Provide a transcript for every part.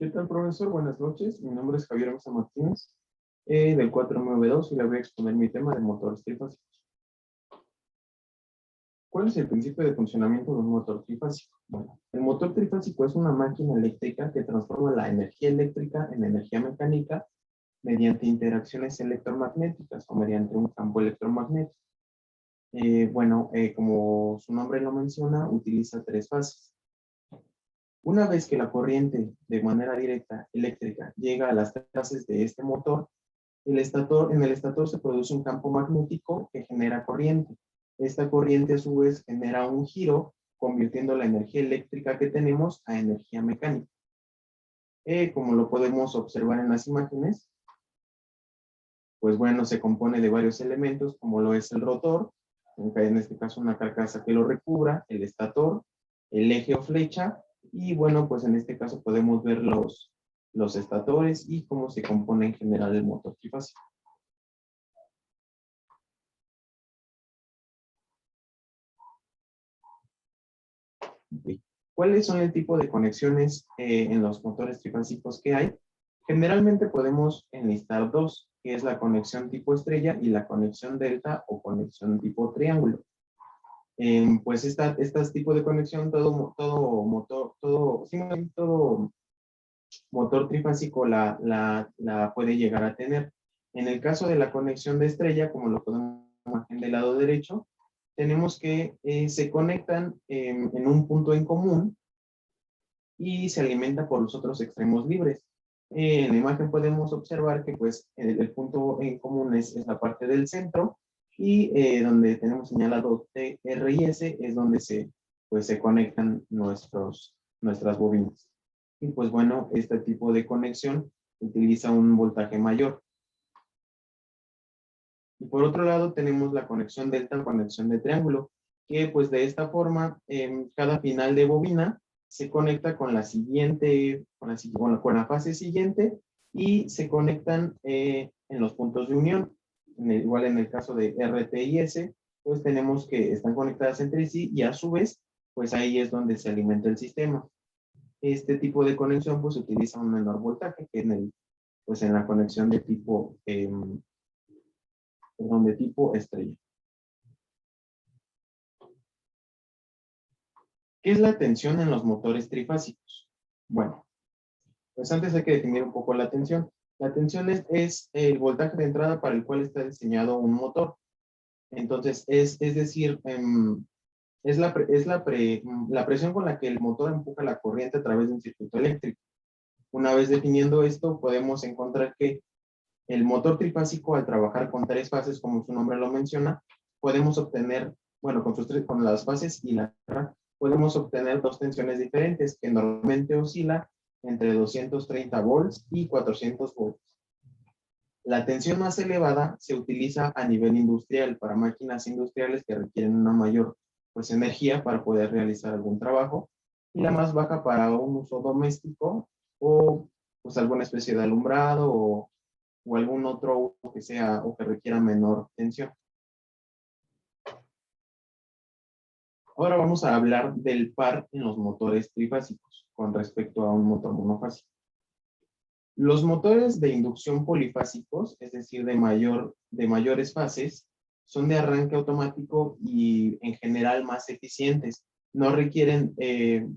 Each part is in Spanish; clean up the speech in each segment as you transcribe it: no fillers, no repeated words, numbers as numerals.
¿Qué tal, profesor? Buenas noches. Mi nombre es Javier Mesa Martínez, del 492, y le voy a exponer mi tema de motores trifásicos. ¿Cuál es el principio de funcionamiento de un motor trifásico? Bueno, el motor trifásico es una máquina eléctrica que transforma la energía eléctrica en energía mecánica mediante interacciones electromagnéticas o mediante un campo electromagnético. Como su nombre lo menciona, utiliza tres fases. Una vez que la corriente de manera directa eléctrica llega a las fases de este motor, en el estator se produce un campo magnético que genera corriente. Esta corriente a su vez genera un giro, convirtiendo la energía eléctrica que tenemos a energía mecánica. Como lo podemos observar en las imágenes, pues bueno, se compone de varios elementos, como lo es el rotor, en este caso una carcasa que lo recubra, el estator, el eje o flecha, y bueno, pues en este caso podemos ver los estatores y cómo se compone en general el motor trifásico. ¿Cuáles son el tipo de conexiones en los motores trifásicos que hay? Generalmente podemos enlistar dos, que es la conexión tipo estrella y la conexión delta o conexión tipo triángulo. Pues estas tipos de conexión, todo motor trifásico la puede llegar a tener. En el caso de la conexión de estrella, como lo podemos ver en del lado derecho, tenemos que se conectan en un punto en común y se alimenta por los otros extremos libres. En la imagen podemos observar que pues el punto en común es la parte del centro y donde tenemos señalado T, R y S es donde se conectan nuestras bobinas. Y pues bueno, este tipo de conexión utiliza un voltaje mayor. Y por otro lado tenemos la conexión delta, conexión de triángulo, que pues de esta forma cada final de bobina se conecta con la siguiente, con la fase siguiente y se conectan en los puntos de unión. Igual en el caso de RT y S, pues tenemos que están conectadas entre sí y a su vez, pues ahí es donde se alimenta el sistema. Este tipo de conexión pues utiliza un menor voltaje que en la conexión de tipo estrella. ¿Qué es la tensión en los motores trifásicos? Bueno, pues antes hay que definir un poco la tensión. La tensión es el voltaje de entrada para el cual está diseñado un motor. Entonces, es decir, la presión con la que el motor empuja la corriente a través de un circuito eléctrico. Una vez definiendo esto, podemos encontrar que el motor trifásico, al trabajar con tres fases, como su nombre lo menciona, podemos obtener, bueno, con las fases y la podemos obtener dos tensiones diferentes, que normalmente oscila entre 230 volts y 400 volts. La tensión más elevada se utiliza a nivel industrial para máquinas industriales que requieren una mayor energía para poder realizar algún trabajo, y la más baja para un uso doméstico o pues alguna especie de alumbrado o algún otro que sea o que requiera menor tensión. Ahora vamos a hablar del par en los motores trifásicos con respecto a un motor monofásico. Los motores de inducción polifásicos, es decir, de mayores fases, son de arranque automático y en general más eficientes. No requieren,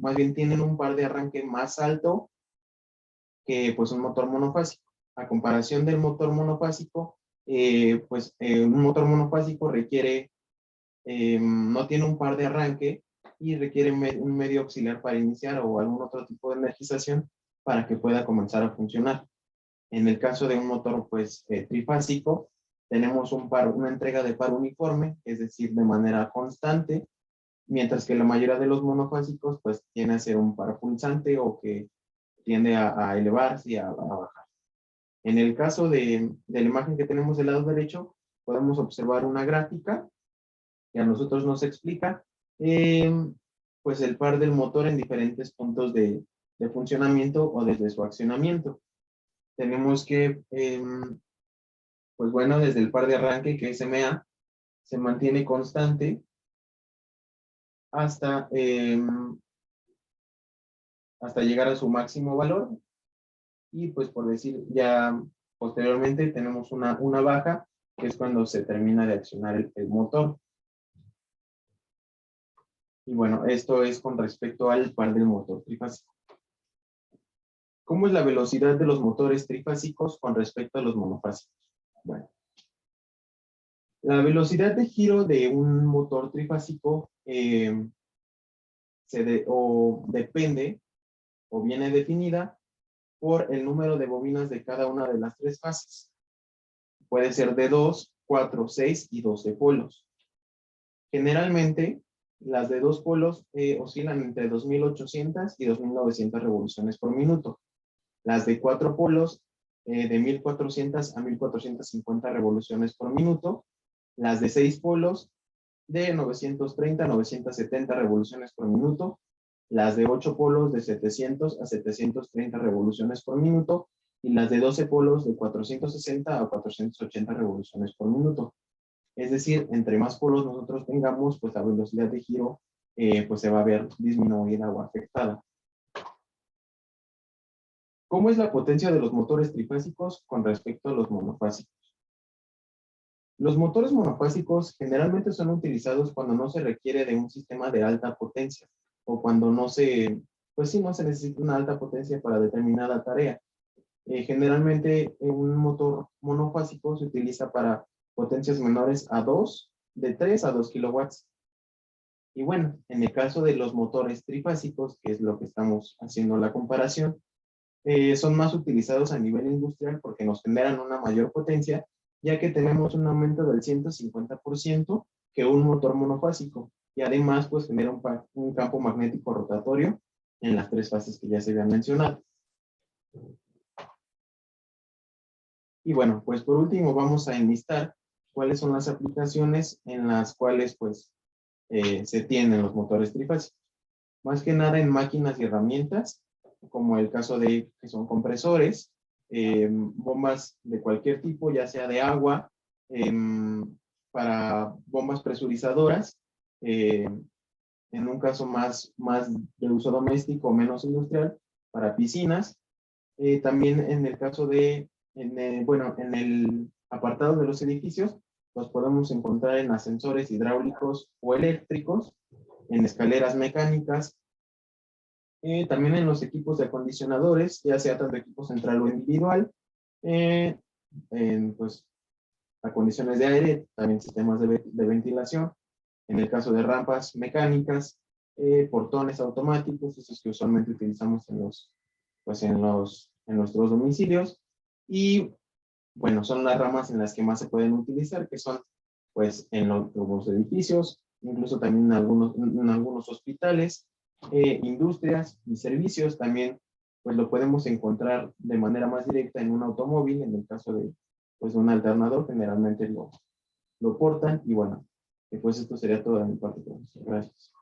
más bien tienen un par de arranque más alto que pues un motor monofásico. A comparación del motor monofásico, un motor monofásico requiere, no tiene un par de arranque y requiere un medio auxiliar para iniciar o algún otro tipo de energización para que pueda comenzar a funcionar. En el caso de un motor trifásico, tenemos una entrega de par uniforme, es decir, de manera constante, mientras que la mayoría de los monofásicos pues tiene a ser un par pulsante o que tiende a elevarse y a bajar. En el caso de la imagen que tenemos del lado derecho, podemos observar una gráfica que a nosotros nos explica pues el par del motor en diferentes puntos de funcionamiento o desde su accionamiento. Tenemos que, pues bueno, desde el par de arranque, que es MA, se mantiene constante hasta llegar a su máximo valor, y pues por decir, ya posteriormente tenemos una baja, que es cuando se termina de accionar el motor. Y bueno, esto es con respecto al par del motor trifásico. ¿Cómo es la velocidad de los motores trifásicos con respecto a los monofásicos? Bueno, la velocidad de giro de un motor trifásico depende o viene definida por el número de bobinas de cada una de las tres fases. Puede ser de 2, 4, 6 y 12 polos. Generalmente, las de 2 polos oscilan entre 2.800 y 2.900 revoluciones por minuto. Las de 4 polos de 1.400 a 1.450 revoluciones por minuto. Las de 6 polos de 930 a 970 revoluciones por minuto. Las de 8 polos de 700 a 730 revoluciones por minuto. Y las de 12 polos de 460 a 480 revoluciones por minuto. Es decir, entre más polos nosotros tengamos, pues la velocidad de giro pues se va a ver disminuida o afectada. ¿Cómo es la potencia de los motores trifásicos con respecto a los monofásicos? Los motores monofásicos generalmente son utilizados cuando no se requiere de un sistema de alta potencia o cuando no se necesita una alta potencia para determinada tarea. Generalmente un motor monofásico se utiliza para potencias menores a 2, de 3 a 2 kilowatts. Y bueno, en el caso de los motores trifásicos, que es lo que estamos haciendo la comparación, son más utilizados a nivel industrial porque nos generan una mayor potencia, ya que tenemos un aumento del 150% que un motor monofásico. Y además, pues genera un campo magnético rotatorio en las tres fases que ya se habían mencionado. Y bueno, pues por último vamos a enlistar cuáles son las aplicaciones en las cuales pues se tienen los motores trifásicos. Más que nada en máquinas y herramientas, como el caso de que son compresores, bombas de cualquier tipo, ya sea de agua, para bombas presurizadoras, en un caso más de uso doméstico o menos industrial, para piscinas. También en el caso de, en el apartado de los edificios, los podemos encontrar en ascensores hidráulicos o eléctricos, en escaleras mecánicas, también en los equipos de acondicionadores, ya sea tanto equipo central o individual, en pues acondiciones de aire, también sistemas de ventilación, en el caso de rampas mecánicas, portones automáticos, esos que usualmente utilizamos en nuestros domicilios, y bueno, son las ramas en las que más se pueden utilizar, que son pues en los edificios, incluso también en algunos hospitales, industrias y servicios. También pues lo podemos encontrar de manera más directa en un automóvil, en el caso de pues un alternador, generalmente lo portan. Y bueno, pues esto sería todo de mi parte. Gracias.